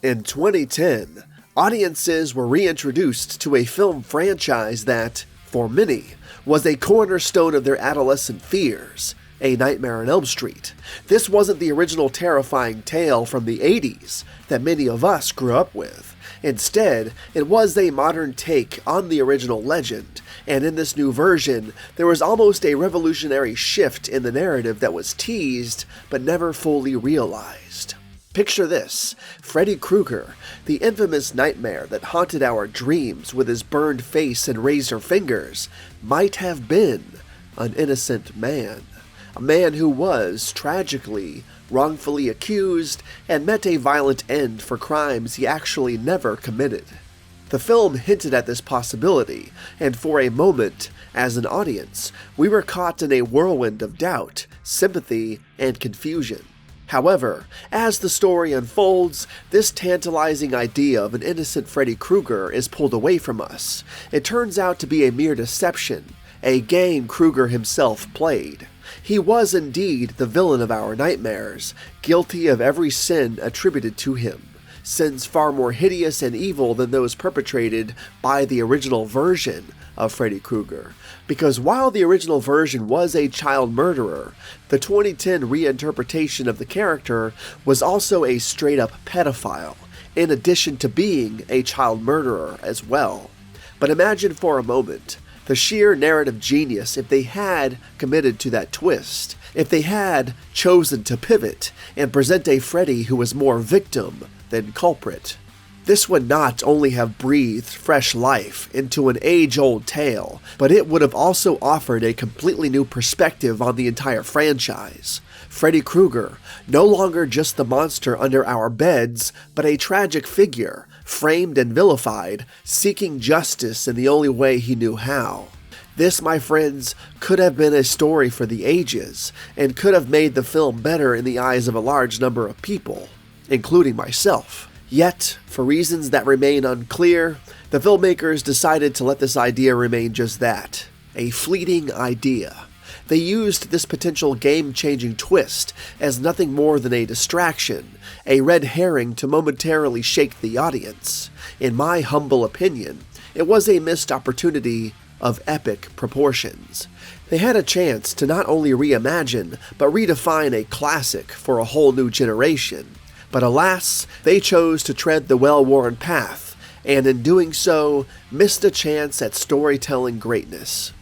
In 2010, audiences were reintroduced to a film franchise that, for many, was a cornerstone of their adolescent fears, A Nightmare on Elm Street. This wasn't the original terrifying tale from the 80s that many of us grew up with. Instead, it was a modern take on the original legend, and in this new version, there was almost a revolutionary shift in the narrative that was teased but never fully realized. Picture this: Freddy Krueger, the infamous nightmare that haunted our dreams with his burned face and razor fingers, might have been an innocent man. A man who was, tragically, wrongfully accused and met a violent end for crimes he actually never committed. The film hinted at this possibility, and for a moment, as an audience, we were caught in a whirlwind of doubt, sympathy, and confusion. However, as the story unfolds, this tantalizing idea of an innocent Freddy Krueger is pulled away from us. It turns out to be a mere deception, a game Krueger himself played. He was indeed the villain of our nightmares, guilty of every sin attributed to him, sins far more hideous and evil than those perpetrated by the original version of Freddy Krueger. Because while the original version was a child murderer, the 2010 reinterpretation of the character was also a straight-up pedophile, in addition to being a child murderer as well. But imagine for a moment the sheer narrative genius if they had committed to that twist, if they had chosen to pivot and present a Freddy who was more victim than culprit. This would not only have breathed fresh life into an age-old tale, but it would have also offered a completely new perspective on the entire franchise. Freddy Krueger, no longer just the monster under our beds, but a tragic figure, framed and vilified, seeking justice in the only way he knew how. This, my friends, could have been a story for the ages, and could have made the film better in the eyes of a large number of people, including myself. Yet, for reasons that remain unclear, the filmmakers decided to let this idea remain just that, a fleeting idea. They used this potential game-changing twist as nothing more than a distraction, a red herring to momentarily shake the audience. In my humble opinion, it was a missed opportunity of epic proportions. They had a chance to not only reimagine, but redefine a classic for a whole new generation. But alas, they chose to tread the well-worn path, and in doing so, missed a chance at storytelling greatness.